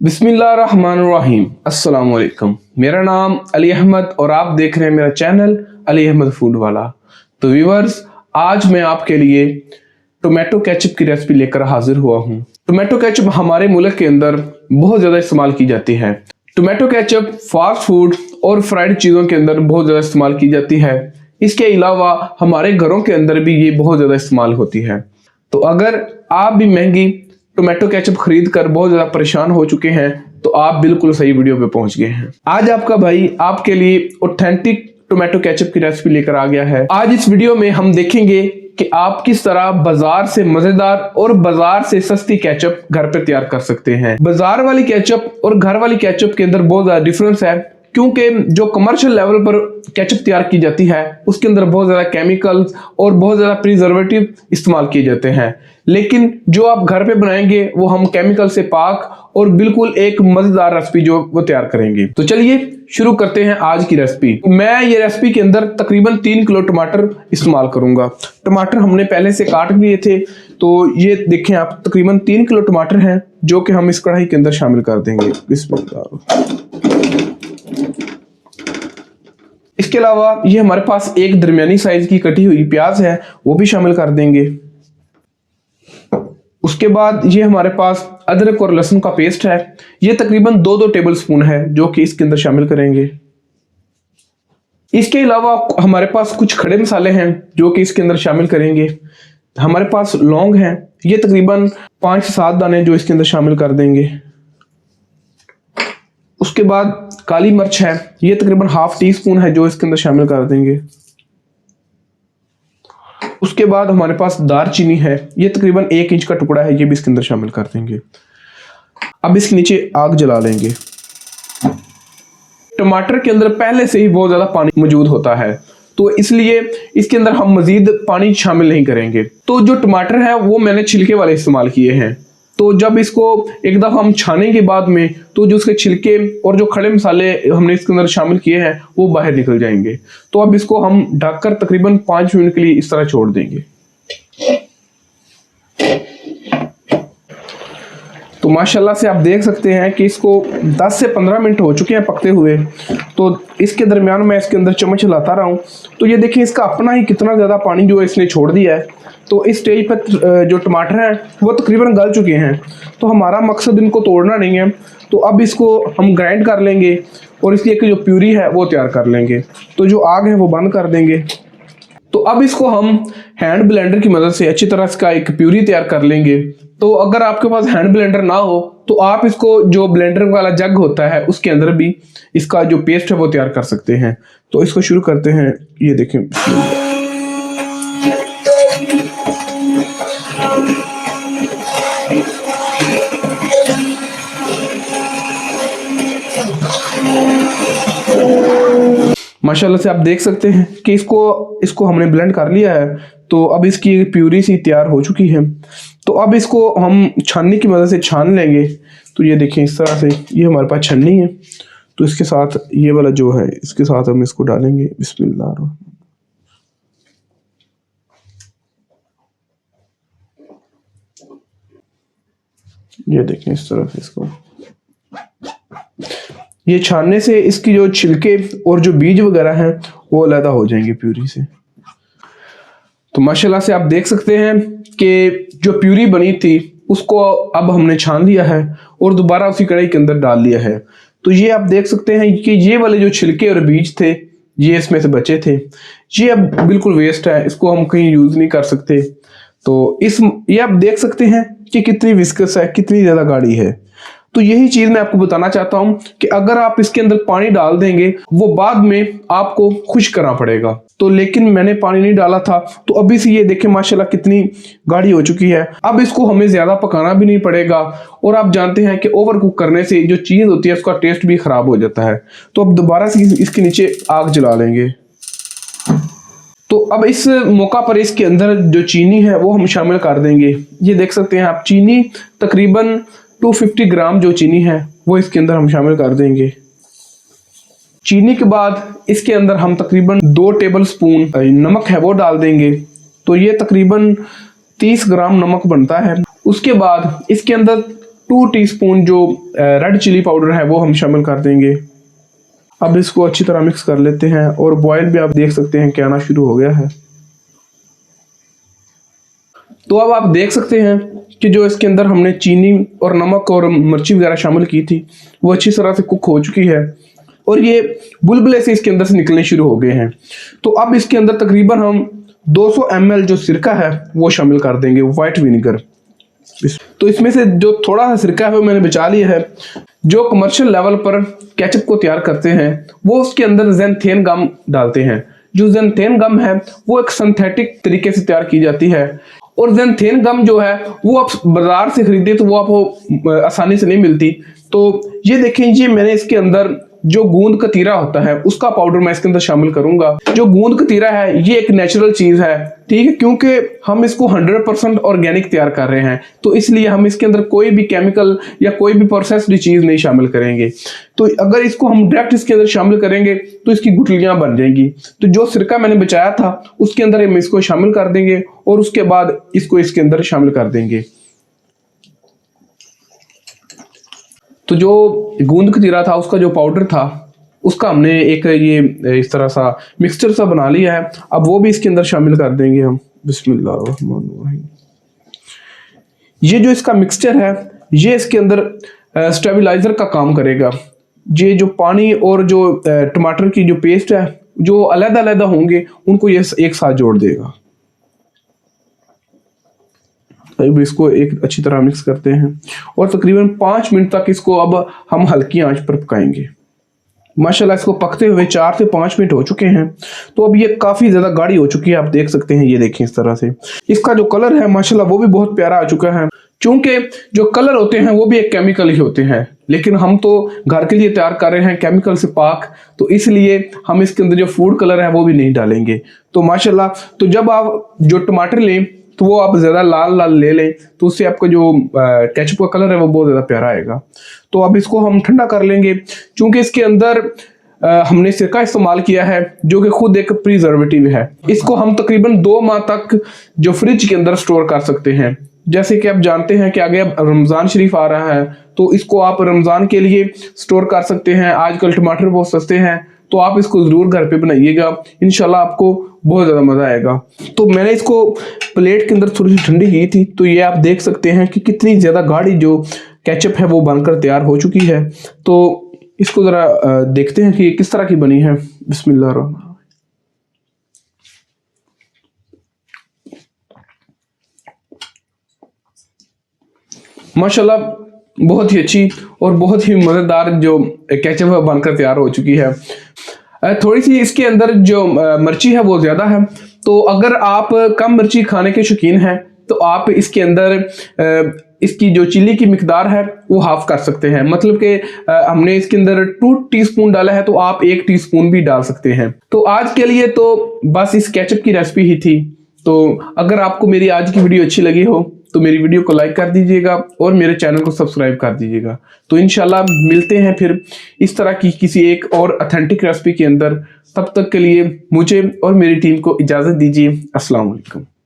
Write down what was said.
बिस्मिल्लाहिर्रहमानिर्रहीम। अस्सलाम वालेकुम। मेरा नाम अली अहमद और आप देख रहे हैं मेरा चैनल अली अहमद फूड वाला। तो व्यूअर्स, आज मैं आपके लिए टोमेटो केचप की रेसिपी लेकर हाजिर हुआ हूँ। टोमेटो केचप हमारे मुल्क के अंदर बहुत ज़्यादा इस्तेमाल की जाती है। टोमेटो केचप फास्ट फूड और फ्राइड चीज़ों के अंदर बहुत ज़्यादा इस्तेमाल की जाती है। इसके अलावा हमारे घरों के अंदर भी ये बहुत ज़्यादा इस्तेमाल होती है। तो अगर आप भी महंगी टोमेटो केचप खरीद कर बहुत ज्यादा परेशान हो चुके हैं तो आप बिल्कुल सही वीडियो पे पहुंच गए हैं। आज आपका भाई आपके लिए ऑथेंटिक टोमेटो केचप की रेसिपी लेकर आ गया है। आज इस वीडियो में हम देखेंगे कि आप किस तरह बाजार से मजेदार और बाजार से सस्ती केचप घर पे तैयार कर सकते हैं। बाजार वाली केचप और घर वाली केचप के अंदर बहुत ज्यादा डिफरेंस है, क्योंकि जो कमर्शियल लेवल पर केचप तैयार की जाती है उसके अंदर बहुत ज़्यादा केमिकल्स और बहुत ज़्यादा प्रिजर्वेटिव इस्तेमाल किए जाते हैं, लेकिन जो आप घर पे बनाएंगे वो हम केमिकल से पाक और बिल्कुल एक मज़ेदार रेसिपी जो वो तैयार करेंगे। तो चलिए शुरू करते हैं आज की रेसिपी। मैं ये रेसिपी के अंदर तकरीबन 3 किलो टमाटर इस्तेमाल करूंगा। टमाटर हमने पहले से काट लिए थे, तो ये देखें आप तकरीबन 3 किलो टमाटर हैं जो कि हम इस कढ़ाई के अंदर शामिल कर देंगे। इसके अलावा ये हमारे पास एक दरमियानी साइज की कटी हुई प्याज है, वो भी शामिल कर देंगे। उसके बाद ये हमारे पास अदरक और लहसुन का पेस्ट है, ये तकरीबन 2-2 टेबल स्पून है जो कि इसके अंदर शामिल करेंगे। इसके अलावा हमारे पास कुछ खड़े मसाले हैं जो कि इसके अंदर शामिल करेंगे। हमारे पास लौंग हैं, ये तकरीबन 5 से 7 दाने जो इसके अंदर शामिल कर देंगे। उसके बाद काली मिर्च है, ये तकरीबन ½ टीस्पून है जो इसके अंदर शामिल कर देंगे। उसके बाद हमारे पास दालचीनी है, ये तकरीबन 1 इंच का टुकड़ा है, ये भी इसके अंदर शामिल कर देंगे। अब इसके नीचे आग जला लेंगे। टमाटर के अंदर पहले से ही बहुत ज्यादा पानी मौजूद होता है, तो इसलिए इसके अंदर हम मजीद पानी शामिल नहीं करेंगे। तो जो टमाटर है वो मैंने छिलके वाले इस्तेमाल किए हैं। तो जब इसको एक दफ़ा हम छानेंगे बाद में, तो जो उसके छिलके और जो खड़े मसाले हमने इसके अंदर शामिल किए हैं वो बाहर निकल जाएंगे। तो अब इसको हम ढककर तकरीबन 5 मिनट के लिए इस तरह छोड़ देंगे। तो माशाल्लाह से आप देख सकते हैं कि इसको 10 से 15 मिनट हो चुके हैं पकते हुए। तो इसके दरमियान मैं इसके अंदर चम्मच हिलाता रहा हूँ, तो ये देखिए इसका अपना ही कितना ज़्यादा पानी जो इसने छोड़ दिया है। तो इस स्टेज पर जो टमाटर हैं वो तकरीबन गल चुके हैं। तो हमारा मकसद इनको तोड़ना नहीं है, तो अब इसको हम ग्राइंड कर लेंगे और इसकी एक जो प्यूरी है वो तैयार कर लेंगे। तो जो आग है वो बंद कर देंगे। तो अब इसको हम हैंड ब्लेंडर की मदद से अच्छी तरह इसका एक प्यूरी तैयार कर लेंगे। तो अगर आपके पास हैंड ब्लेंडर ना हो तो आप इसको जो ब्लेंडर वाला जग होता है उसके अंदर भी इसका जो पेस्ट है वो तैयार कर सकते हैं। तो इसको शुरू करते हैं। ये देखें, माशाल्लाह से आप देख सकते हैं कि इसको हमने ब्लेंड कर लिया है। तो अब इसकी प्यूरी सी तैयार हो चुकी है। तो अब इसको हम छाननी की मदद से छान लेंगे। तो ये देखें इस तरह से, ये हमारे पास छन्नी है। तो इसके साथ ये वाला जो है इसके साथ हम इसको डालेंगे। बिस्मिल्लाह। ये देखें इस तरह से इसको ये छानने से इसकी जो छिलके और जो बीज वगैरह हैं वो अलग हो जाएंगे प्यूरी से। तो माशाल्लाह से आप देख सकते हैं कि जो प्यूरी बनी थी उसको अब हमने छान लिया है और दोबारा उसी कढ़ाई के अंदर डाल लिया है। तो ये आप देख सकते हैं कि ये वाले जो छिलके और बीज थे ये इसमें से बचे थे, ये अब बिल्कुल वेस्ट है, इसको हम कहीं यूज नहीं कर सकते। तो ये आप देख सकते हैं कि कितनी विस्कस है, कितनी ज्यादा गाढ़ी है। तो यही चीज मैं आपको बताना चाहता हूं कि अगर आप इसके अंदर पानी डाल देंगे वो बाद में आपको खुश्क करना पड़ेगा। तो लेकिन मैंने पानी नहीं डाला था, तो अभी से ये देखें माशाल्लाह कितनी गाढ़ी हो चुकी है। अब इसको हमें ज्यादा पकाना भी नहीं पड़ेगा, और आप जानते हैं कि ओवर कुक करने से जो चीज होती है उसका टेस्ट भी खराब हो जाता है। तो अब दोबारा से इसके नीचे आग जला लेंगे। तो अब इस मौका पर इसके अंदर जो चीनी है वो हम शामिल कर देंगे। ये देख सकते हैं आप, चीनी तकरीबन 250 ग्राम जो चीनी है वो इसके अंदर हम शामिल कर देंगे। चीनी के बाद इसके अंदर हम तकरीबन 2 टेबल स्पून नमक है वो डाल देंगे। तो ये तकरीबन 30 ग्राम नमक बनता है। उसके बाद इसके अंदर 2 टीस्पून जो रेड चिली पाउडर है वो हम शामिल कर देंगे। अब इसको अच्छी तरह मिक्स कर लेते हैं और बॉयल भी आप देख सकते हैं कि आना शुरू हो गया है। तो अब आप देख सकते हैं कि जो इसके अंदर हमने चीनी और नमक और मिर्ची वगैरह शामिल की थी वो अच्छी तरह से कुक हो चुकी है और ये बुलबुले से इसके अंदर से निकलने शुरू हो गए हैं। तो अब इसके अंदर तकरीबन हम 200 ml जो सिरका है वो शामिल कर देंगे, वाइट विनेगर। तो इसमें से जो थोड़ा सा सिरका है वो मैंने बचा लिया है। जो कमर्शियल लेवल पर केचप को तैयार करते हैं वो उसके अंदर ज़ैंथेन गम डालते हैं। जो ज़ैंथेन गम है वो एक सिंथेटिक तरीके से तैयार की जाती है और ज़ैंथेन गम जो है वो आप बाजार से खरीदे तो वो आपको आसानी से नहीं मिलती। तो ये देखें, ये मैंने इसके अंदर जो गूंद कतीरा होता है उसका पाउडर मैं इसके अंदर शामिल करूंगा। जो गूंद कतीरा है ये एक नेचुरल चीज है, ठीक है, क्योंकि हम इसको 100% ऑर्गेनिक तैयार कर रहे हैं तो इसलिए हम इसके अंदर कोई भी केमिकल या कोई भी प्रोसेस्ड चीज नहीं शामिल करेंगे। तो अगर इसको हम डायरेक्ट इसके अंदर शामिल करेंगे तो इसकी गुठलियां बन जाएंगी। तो जो सिरका मैंने बचाया था उसके अंदर हम इसको शामिल कर देंगे और उसके बाद इसको इसके अंदर शामिल कर देंगे। तो जो गूंद कतीरा था उसका जो पाउडर था उसका हमने एक ये इस तरह सा मिक्सचर सा बना लिया है। अब वो भी इसके अंदर शामिल कर देंगे हम। बिस्मिल्लाहिर्रहमानिर्रहीम। ये जो इसका मिक्सचर है ये इसके अंदर स्टेबलाइजर का काम करेगा। ये जो पानी और जो टमाटर की जो पेस्ट है जो अलग-अलग होंगे उनको ये एक साथ जोड़ देगा। अब इसको एक अच्छी तरह मिक्स करते हैं और तकरीबन 5 मिनट तक इसको अब हम हल्की आंच पर पकाएंगे। माशाल्लाह इसको पकते हुए 4 से 5 मिनट हो चुके हैं। तो अब ये काफ़ी ज़्यादा गाढ़ी हो चुकी है, आप देख सकते हैं। ये देखें इस तरह से इसका जो कलर है माशाल्लाह वो भी बहुत प्यारा आ चुका है। चूंकि जो कलर होते हैं वो भी एक केमिकल ही होते हैं, लेकिन हम तो घर के लिए तैयार कर रहे हैं केमिकल से पाक, तो इसलिए हम इसके अंदर जो फूड कलर है वो भी नहीं डालेंगे। तो माशाल्लाह, तो जब आप जो टमाटर लें तो वो आप ज़्यादा लाल लाल ले लें तो उससे आपका जो केचप का कलर है वो बहुत ज़्यादा प्यारा आएगा। तो अब इसको हम ठंडा कर लेंगे। चूंकि इसके अंदर हमने सिरका इस्तेमाल किया है जो कि खुद एक प्रिजर्वेटिव है। इसको हम तकरीबन 2 माह तक जो फ्रिज के अंदर स्टोर कर सकते हैं। जैसे कि आप जानते हैं कि आगे अब रमज़ान शरीफ आ रहा है तो इसको आप रमज़ान के लिए स्टोर कर सकते हैं। आजकल टमाटर बहुत सस्ते हैं तो आप इसको ज़रूर घर पे बनाइएगा, इंशाल्लाह आपको बहुत ज़्यादा मज़ा आएगा। तो मैंने इसको प्लेट के अंदर थोड़ी सी ठंडी की थी तो ये आप देख सकते हैं कि कितनी ज़्यादा गाढ़ी जो केचप है वो बनकर तैयार हो चुकी है। तो इसको ज़रा देखते हैं कि ये किस तरह की बनी है। बिस्मिल्लाह। माशाल्लाह बहुत ही अच्छी और बहुत ही मज़ेदार जो केचप बनकर तैयार हो चुकी है। थोड़ी सी इसके अंदर जो मिर्ची है वो ज़्यादा है, तो अगर आप कम मिर्ची खाने के शौकीन हैं तो आप इसके अंदर इसकी जो चिली की मिकदार है वो हाफ कर सकते हैं। मतलब कि हमने इसके अंदर 2 टीस्पून डाला है तो आप 1 टीस्पून भी डाल सकते हैं। तो आज के लिए तो बस इस केचप की रेसिपी ही थी। तो अगर आपको मेरी आज की वीडियो अच्छी लगी हो तो मेरी वीडियो को लाइक कर दीजिएगा और मेरे चैनल को सब्सक्राइब कर दीजिएगा। तो इंशाल्लाह मिलते हैं फिर इस तरह की किसी एक और ऑथेंटिक रेसिपी के अंदर। तब तक के लिए मुझे और मेरी टीम को इजाज़त दीजिए। अस्सलाम वालेकुम।